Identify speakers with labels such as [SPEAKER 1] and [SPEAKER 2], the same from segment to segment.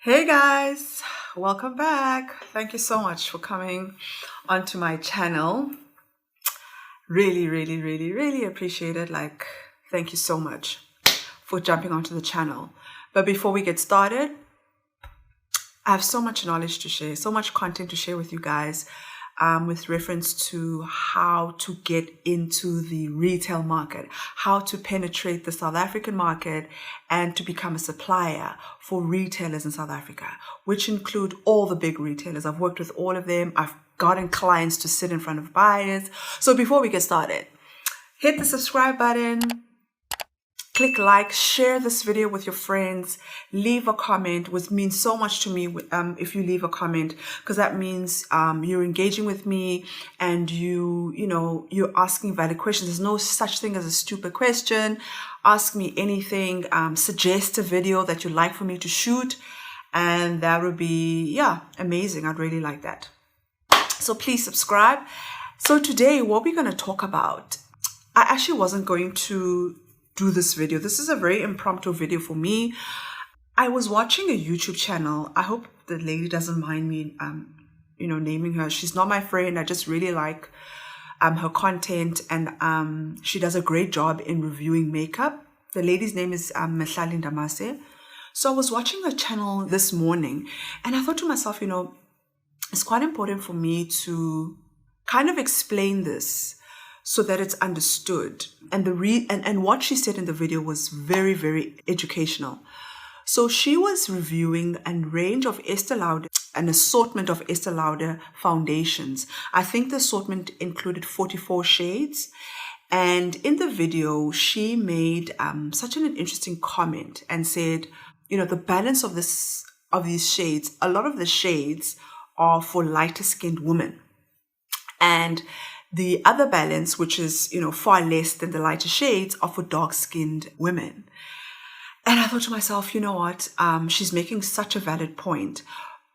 [SPEAKER 1] Hey guys, welcome back. Thank you so much for coming onto my channel. Really appreciate it. Thank you so much for jumping onto the channel. But before we get started, I have so much knowledge to share, so much content to share with you guys with reference to how to get into the retail market, how to penetrate the South African market and to become a supplier for retailers in South Africa, which include all the big retailers. I've worked with all of them. I've gotten clients to sit in front of buyers. So before we get started, hit the subscribe button. Click like, share this video with your friends, leave a comment, which means so much to me if you leave a comment, because that means you're engaging with me and you're asking valid questions. There's no such thing as a stupid question. Ask me anything, suggest a video that you'd like for me to shoot, and that would be, amazing. I'd really like that. So please subscribe. So today, what we're going to talk about, I actually wasn't going to do this video. This is a very impromptu video for me. I was watching a YouTube channel. I hope the lady doesn't mind me, naming her. She's not my friend. I just really like her content, and she does a great job in reviewing makeup. The lady's name is Mehlali Ndamase. So I was watching her channel this morning, and I thought to myself, it's quite important for me to kind of explain this so that it's understood. And and what she said in the video was very educational. So she was reviewing a range of Estee Lauder, an assortment of Estee Lauder foundations. I think the assortment included 44 shades. And in the video, she made such an interesting comment and said, the balance of these shades, a lot of the shades are for lighter skinned women. And the other balance, which is, far less than the lighter shades, are for dark-skinned women. And I thought to myself, you know what? She's making such a valid point.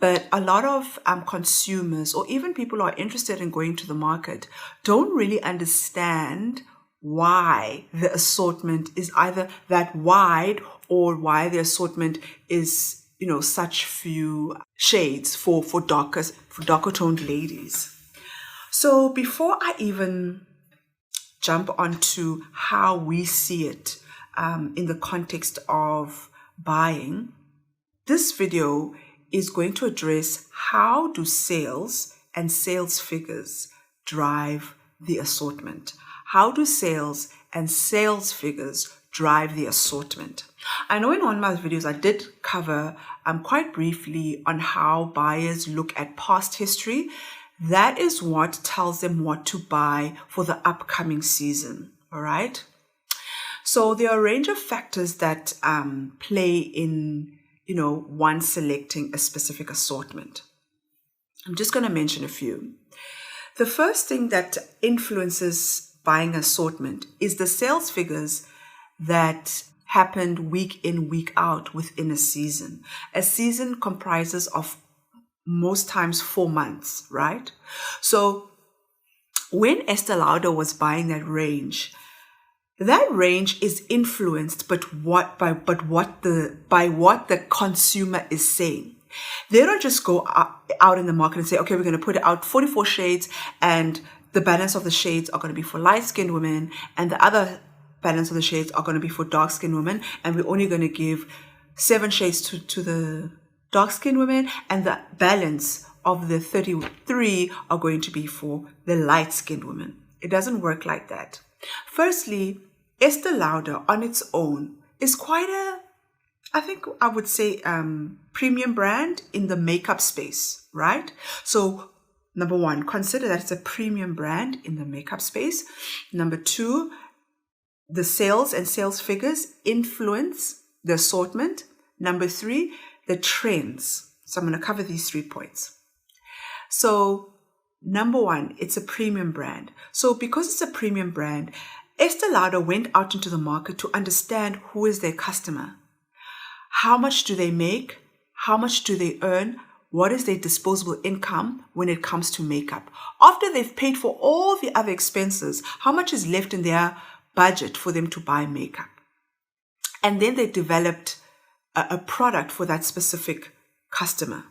[SPEAKER 1] But a lot of consumers, or even people who are interested in going to the market, don't really understand why the assortment is either that wide or why the assortment is, such few shades for darker toned ladies. So before I even jump onto how we see it in the context of buying, this video is going to address how do sales and sales figures drive the assortment. How do sales and sales figures drive the assortment? I know in one of my videos I did cover quite briefly on how buyers look at past history. That is what tells them what to buy for the upcoming season, all right? So there are a range of factors that play in, one selecting a specific assortment. I'm just going to mention a few. The first thing that influences buying assortment is the sales figures that happened week in, week out within a season. A season comprises of most times 4 months, right? So when Estee Lauder was buying that range is influenced by what the consumer is saying. They don't just go out in the market and say, okay, we're going to put out 44 shades and the balance of the shades are going to be for light-skinned women and the other balance of the shades are going to be for dark-skinned women, and we're only going to give 7 shades to the dark-skinned women, and the balance of the 33 are going to be for the light-skinned women. It doesn't work like that. Firstly, Estee Lauder on its own is quite I would say, premium brand in the makeup space, right? So, number one, consider that it's a premium brand in the makeup space. Number two, the sales and sales figures influence the assortment. Number three, the trends. So I'm going to cover these 3 points. So number one, it's a premium brand. So because it's a premium brand, Estee Lauder went out into the market to understand who is their customer. How much do they make? How much do they earn? What is their disposable income when it comes to makeup? After they've paid for all the other expenses, how much is left in their budget for them to buy makeup? And then they developed a product for that specific customer.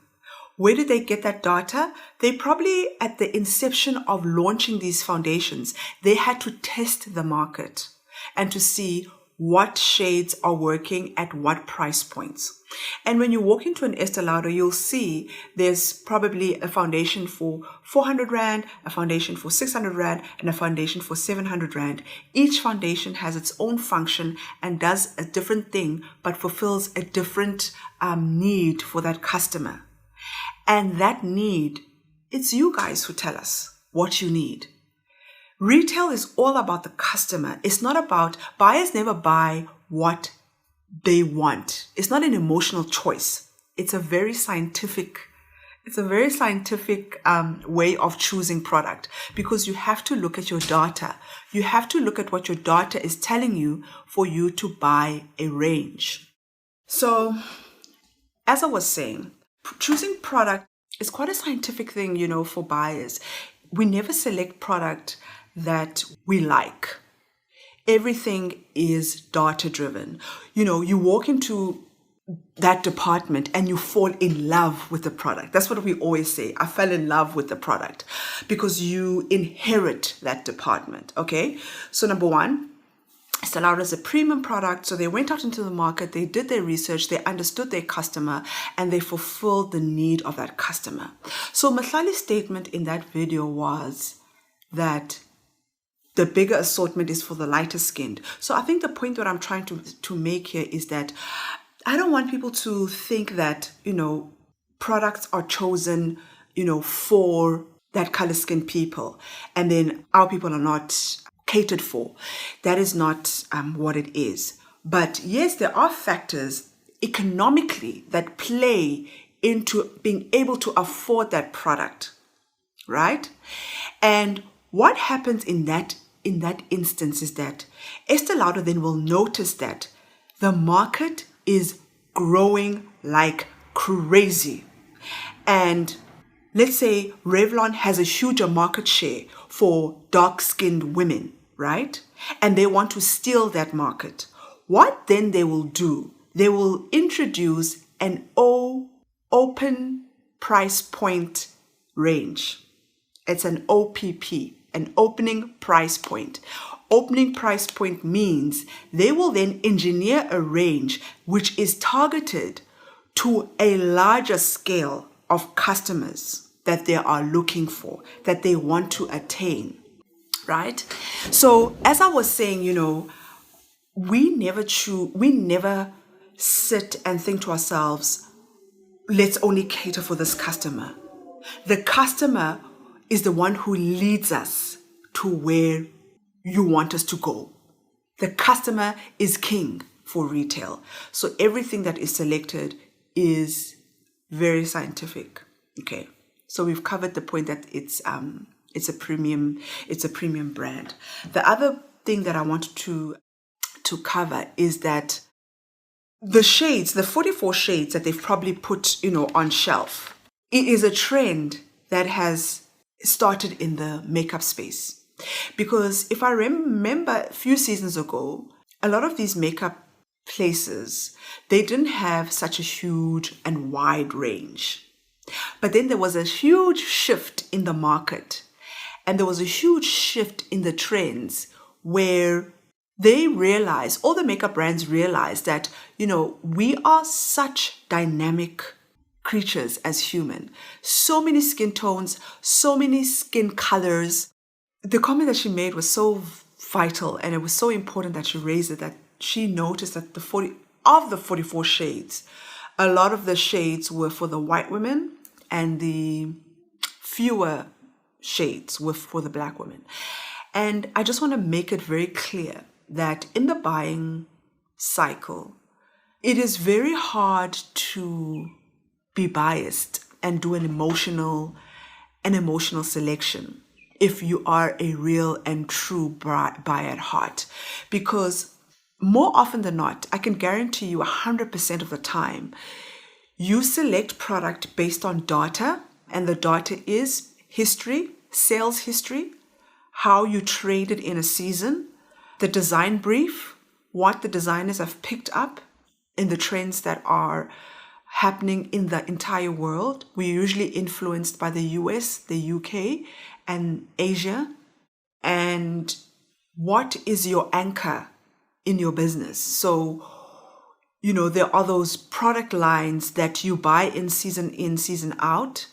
[SPEAKER 1] Where did they get that data? They probably, at the inception of launching these foundations, they had to test the market and to see what shades are working at what price points. And when you walk into an Estee Lauder, you'll see there's probably a foundation for 400 Rand, a foundation for 600 Rand, and a foundation for 700 Rand. Each foundation has its own function and does a different thing, but fulfills a different need for that customer. And that need, it's you guys who tell us what you need. Retail is all about the customer. It's not about, buyers never buy what they want. It's not an emotional choice. It's a very scientific way of choosing product, because you have to look at your data. You have to look at what your data is telling you for you to buy a range. So, as I was saying, choosing product is quite a scientific thing, for buyers. We never select product that we like. Everything is data driven. You walk into that department and you fall in love with the product. That's what we always say. I fell in love with the product, because you inherit that department. Okay. So number one, Estee Lauder is a premium product. So they went out into the market, they did their research, they understood their customer, and they fulfilled the need of that customer. So Mahlali's statement in that video was that the bigger assortment is for the lighter skinned. So I think the point that I'm trying to make here is that I don't want people to think that, products are chosen, for that color skinned people, and then our people are not catered for. That is not what it is. But yes, there are factors economically that play into being able to afford that product, right? And what happens in that instance is that Estee Lauder then will notice that the market is growing like crazy. And let's say Revlon has a huger market share for dark-skinned women, right? And they want to steal that market. What then they will do, they will introduce an open price point range. It's an OPP, an opening price point. Opening price point means they will then engineer a range which is targeted to a larger scale of customers that they are looking for, that they want to attain, right? So as I was saying, we never sit and think to ourselves, let's only cater for this customer. The customer is the one who leads us to where you want us to go. The customer is king for retail. So everything that is selected is very scientific. Okay. So we've covered the point that it's a premium brand. The other thing that I wanted to cover is that the shades, the 44 shades that they've probably put, on shelf, it is a trend that has started in the makeup space. Because if I remember a few seasons ago, a lot of these makeup places, they didn't have such a huge and wide range. But then there was a huge shift in the market, and there was a huge shift in the trends where they realized, all the makeup brands realized that, we are such dynamic creatures as human. So many skin tones, so many skin colors. The comment that she made was so vital, and it was so important that she raised it, that she noticed that the 44 shades, a lot of the shades were for the white women and the fewer shades were for the black women. And I just want to make it very clear that in the buying cycle, it is very hard to be biased and do an emotional selection if you are a real and true buyer at heart. Because more often than not, I can guarantee you 100% of the time, you select product based on data, and the data is history, sales history, how you traded in a season, the design brief, what the designers have picked up in the trends that are happening in the entire world. We're usually influenced by the US, the UK, and Asia. And what is your anchor in your business? So, there are those product lines that you buy in, season out,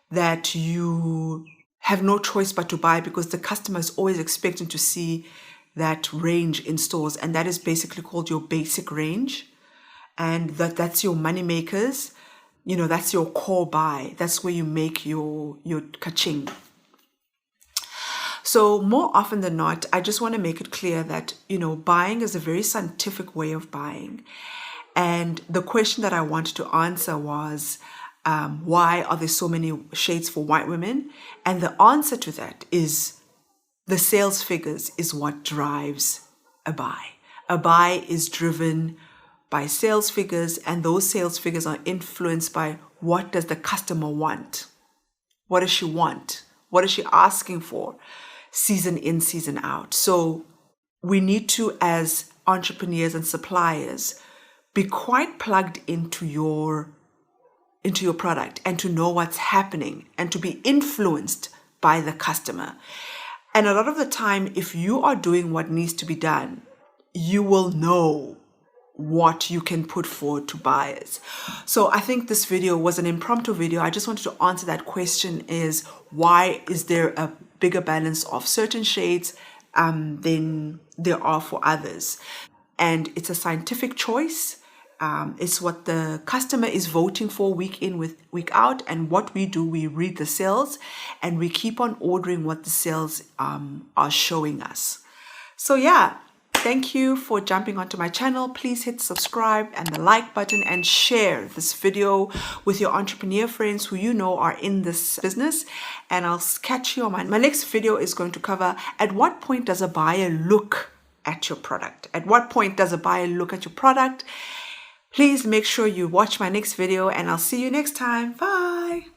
[SPEAKER 1] that you have no choice but to buy because the customer is always expecting to see that range in stores. And that is basically called your basic range. And that's your money makers. That's your core buy. That's where you make your ka-ching. So more often than not, I just want to make it clear that, buying is a very scientific way of buying. And the question that I wanted to answer was, why are there so many shades for white women? And the answer to that is the sales figures is what drives a buy. A buy is driven by sales figures, and those sales figures are influenced by what does the customer want? What does she want? What is she asking for? Season in, season out. So we need to, as entrepreneurs and suppliers, be quite plugged into your product and to know what's happening and to be influenced by the customer. And a lot of the time, if you are doing what needs to be done, you will know what you can put forward to buyers. So I think this video was an impromptu video. I just wanted to answer that question, is why is there a bigger balance of certain shades than there are for others? And it's a scientific choice. It's what the customer is voting for week in, week out. And what we do, we read the sales and we keep on ordering what the sales are showing us. So yeah, thank you for jumping onto my channel. Please hit subscribe and the like button and share this video with your entrepreneur friends who you know are in this business. And I'll catch you on my next video is going to cover, at what point does a buyer look at your product? At what point does a buyer look at your product? Please make sure you watch my next video and I'll see you next time. Bye.